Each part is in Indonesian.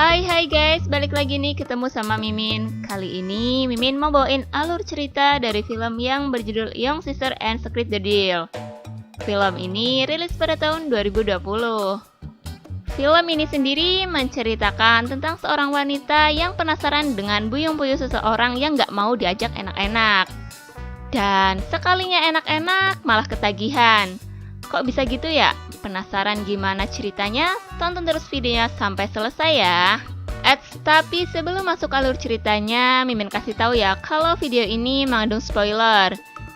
Hai guys, balik lagi nih ketemu sama Mimin. Kali ini Mimin mau bawain alur cerita dari film yang berjudul Young Sister and Secret the Deal. Film ini rilis pada tahun 2020. Film ini sendiri menceritakan tentang seorang wanita yang penasaran dengan buyung-buyung seseorang yang gak mau diajak enak-enak. Dan sekalinya enak-enak malah ketagihan. Kok bisa gitu ya? Penasaran gimana ceritanya? Tonton terus videonya sampai selesai ya. Tapi sebelum masuk alur ceritanya, Mimin kasih tahu ya kalau video ini mengandung spoiler.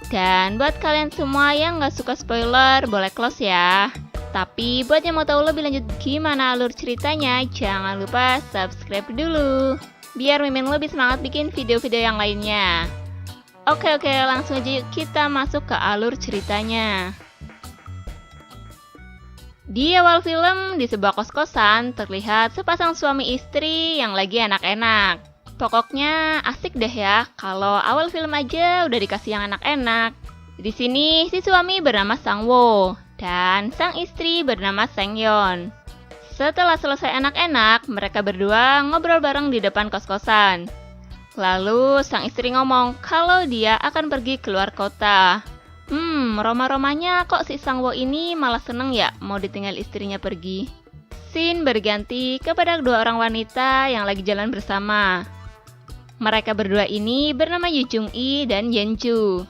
Dan buat kalian semua yang gak suka spoiler, boleh close ya. Tapi buat yang mau tahu lebih lanjut gimana alur ceritanya, jangan lupa subscribe dulu. Biar Mimin lebih semangat bikin video-video yang lainnya. Oke, langsung aja yuk kita masuk ke alur ceritanya. Di awal film, di sebuah kos-kosan, terlihat sepasang suami istri yang lagi enak-enak. Pokoknya asik deh ya, kalau awal film aja udah dikasih yang enak-enak. Di sini, si suami bernama Sang-woo, dan sang istri bernama Seng-yeon. Setelah selesai enak-enak, mereka berdua ngobrol bareng di depan kos-kosan. Lalu, sang istri ngomong kalau dia akan pergi keluar kota. Roma-romanya kok si Sang-woo ini malah seneng ya mau ditinggal istrinya pergi. Scene berganti kepada dua orang wanita yang lagi jalan bersama. Mereka berdua ini bernama Yoo Jung-i dan Yeon-ju.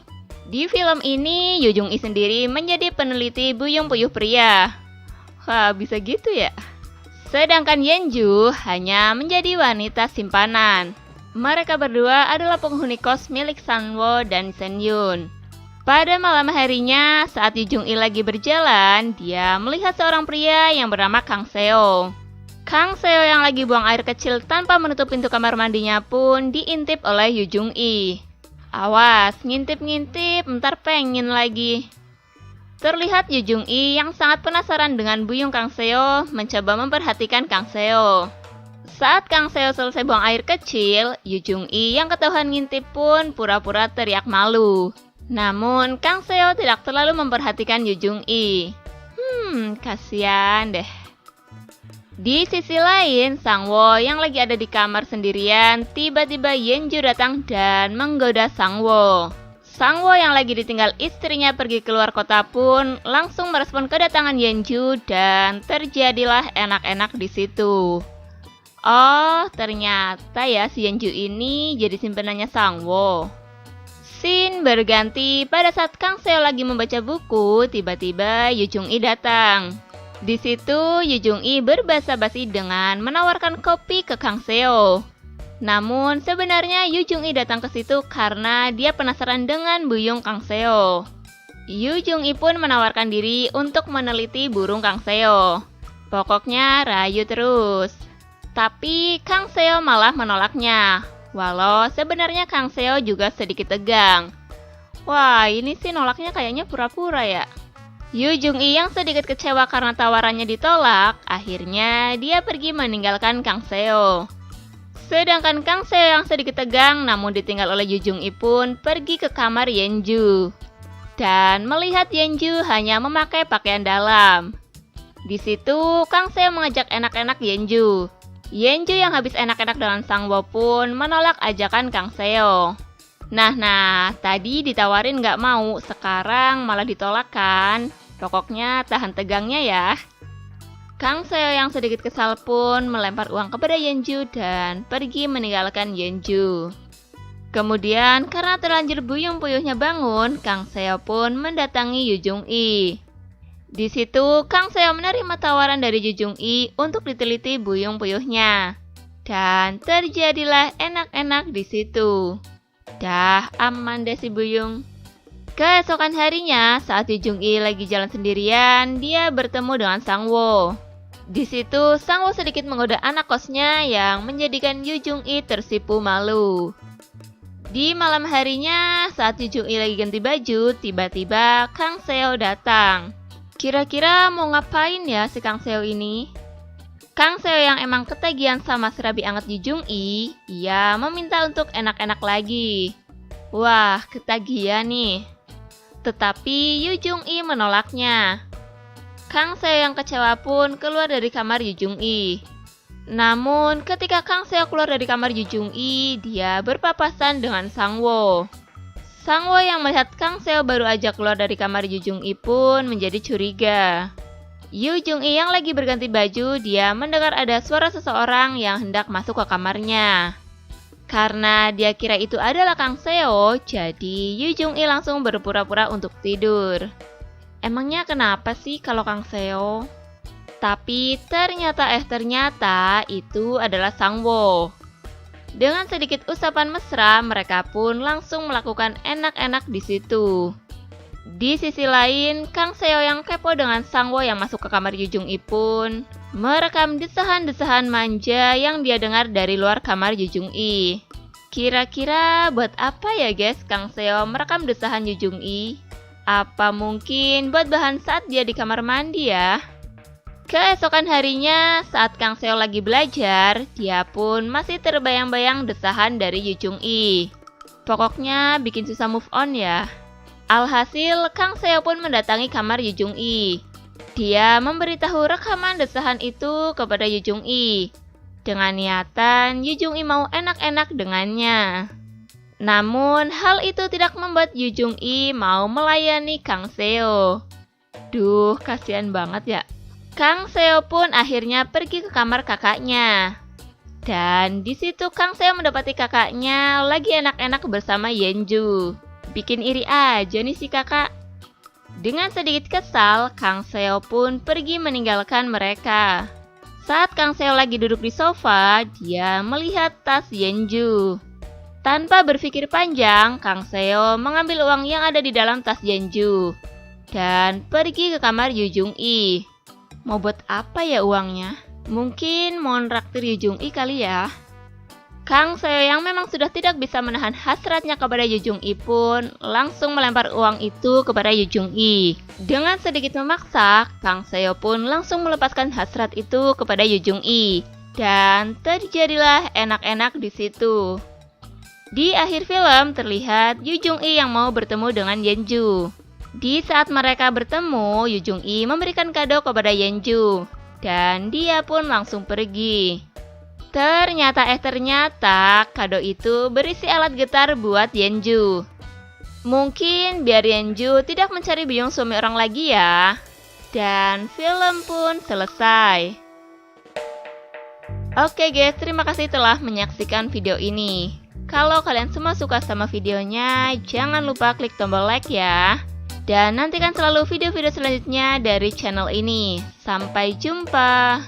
Di film ini, Yoo Jung-i sendiri menjadi peneliti buyung-buyung pria. Wah, bisa gitu ya? Sedangkan Yeon-ju hanya menjadi wanita simpanan. Mereka berdua adalah penghuni kos milik Sang-woo dan Sen-yoon. Pada malam harinya, saat Yoo Jung-i lagi berjalan, dia melihat seorang pria yang bernama Kang Seo. Kang Seo yang lagi buang air kecil tanpa menutup pintu kamar mandinya pun diintip oleh Yoo Jung-i. Awas, ngintip-ngintip, ntar pengen lagi. Terlihat Yoo Jung-i yang sangat penasaran dengan buyung Kang Seo mencoba memperhatikan Kang Seo. Saat Kang Seo selesai buang air kecil, Yoo Jung-i yang ketahuan ngintip pun pura-pura teriak malu. Namun, Kang Seo tidak terlalu memperhatikan Yoo Jung-i. Kasihan deh. Di sisi lain, Sang-woo yang lagi ada di kamar sendirian, tiba-tiba Yeon-ju datang dan menggoda Sang-woo. Sang-woo yang lagi ditinggal istrinya pergi keluar kota pun langsung merespon kedatangan Yeon-ju dan terjadilah enak-enak di situ. Oh, ternyata ya si Yeon-ju ini jadi simpenannya Sang-woo. Scene berganti pada saat Kang Seo lagi membaca buku, tiba-tiba Yoo Jung-i datang. Di situ Yoo Jung-i berbasa-basi dengan menawarkan kopi ke Kang Seo. Namun sebenarnya Yoo Jung-i datang ke situ karena dia penasaran dengan buyung Kang Seo. Yoo Jung-i pun menawarkan diri untuk meneliti burung Kang Seo. Pokoknya rayu terus. Tapi Kang Seo malah menolaknya. Walau sebenarnya Kang Seo juga sedikit tegang. Wah, ini sih nolaknya kayaknya pura-pura ya. Yoo Jung-i yang sedikit kecewa karena tawarannya ditolak, akhirnya dia pergi meninggalkan Kang Seo. Sedangkan Kang Seo yang sedikit tegang namun ditinggal oleh Yoo Jung-i pun pergi ke kamar Yeon-ju. Dan melihat Yeon-ju hanya memakai pakaian dalam. Di situ Kang Seo mengajak enak-enak Yeon-ju. Yeon-ju yang habis enak-enak dengan Sang-woo pun menolak ajakan Kang Seo. Nah, tadi ditawarin gak mau, sekarang malah ditolak kan? Pokoknya tahan tegangnya ya. Kang Seo yang sedikit kesal pun melempar uang kepada Yeon-ju dan pergi meninggalkan Yeon-ju. Kemudian karena terlanjur buyung-buyungnya bangun, Kang Seo pun mendatangi Yoo Jung-i. Di situ, Kang Seo menerima tawaran dari Yoo Jung-i untuk diteliti buyung-buyungnya. Dan terjadilah enak-enak di situ. Dah aman deh si buyung. Keesokan harinya, saat Yoo Jung-i lagi jalan sendirian, dia bertemu dengan Sang-woo. Di situ, Sang-woo sedikit menggoda anak kosnya yang menjadikan Yoo Jung-i tersipu malu. Di malam harinya, saat Yoo Jung-i lagi ganti baju, tiba-tiba Kang Seo datang. Kira-kira mau ngapain ya si Kang Seo ini? Kang Seo yang emang ketagihan sama serabi anget Yoo Jung-i, ia meminta untuk enak-enak lagi. Wah, ketagihan nih. Tetapi Yoo Jung-i menolaknya. Kang Seo yang kecewa pun keluar dari kamar Yoo Jung-i. Namun ketika Kang Seo keluar dari kamar Yu Jung-i, dia berpapasan dengan Sang-woo. Sang-woo yang melihat Kang Seo baru aja keluar dari kamar Yu Jung-i pun menjadi curiga. Yu Jung-i yang lagi berganti baju, dia mendengar ada suara seseorang yang hendak masuk ke kamarnya. Karena dia kira itu adalah Kang Seo, jadi Yu Jung-i langsung berpura-pura untuk tidur. Emangnya kenapa sih kalau Kang Seo? Tapi ternyata itu adalah Sang-woo. Dengan sedikit usapan mesra, mereka pun langsung melakukan enak-enak di situ. Di sisi lain, Kang Seo yang kepo dengan Sang-woo yang masuk ke kamar Yu Jung-i pun merekam desahan-desahan manja yang dia dengar dari luar kamar Yu Jung-i. Kira-kira buat apa ya guys Kang Seo merekam desahan Yu Jung-i? Apa mungkin buat bahan saat dia di kamar mandi ya? Keesokan harinya, saat Kang Seo lagi belajar, dia pun masih terbayang-bayang desahan dari Yu Jung-i. Pokoknya bikin susah move on ya. Alhasil, Kang Seo pun mendatangi kamar Yu Jung-i. Dia memberitahu rekaman desahan itu kepada Yu Jung-i. Dengan niatan, Yu Jung-i mau enak-enak dengannya. Namun, hal itu tidak membuat Yu Jung-i mau melayani Kang Seo. Duh, kasihan banget ya. Kang Seo pun akhirnya pergi ke kamar kakaknya. Dan di situ Kang Seo mendapati kakaknya lagi enak-enak bersama Yenju. Bikin iri aja nih si kakak. Dengan sedikit kesal, Kang Seo pun pergi meninggalkan mereka. Saat Kang Seo lagi duduk di sofa, dia melihat tas Yenju. Tanpa berpikir panjang, Kang Seo mengambil uang yang ada di dalam tas Yenju dan pergi ke kamar Yu Jung-i. Mau buat apa ya uangnya? Mungkin mau nraktir Yu Jung-i kali ya? Kang Seo yang memang sudah tidak bisa menahan hasratnya kepada Yu Jung-i pun langsung melempar uang itu kepada Yu Jung-i. Dengan sedikit memaksa, Kang Seo pun langsung melepaskan hasrat itu kepada Yu Jung-i. Dan terjadilah enak-enak di situ. Di akhir film terlihat Yu Jung-i yang mau bertemu dengan Yenju. Di saat mereka bertemu, Yu Jung-i memberikan kado kepada Yenju. Dan dia pun langsung pergi. Ternyata kado itu berisi alat getar buat Yenju. Mungkin biar Yenju tidak mencari biung suami orang lagi ya. Dan film pun selesai. Oke guys, terima kasih telah menyaksikan video ini. Kalau kalian semua suka sama videonya, jangan lupa klik tombol like ya. Dan nantikan selalu video-video selanjutnya dari channel ini. Sampai jumpa.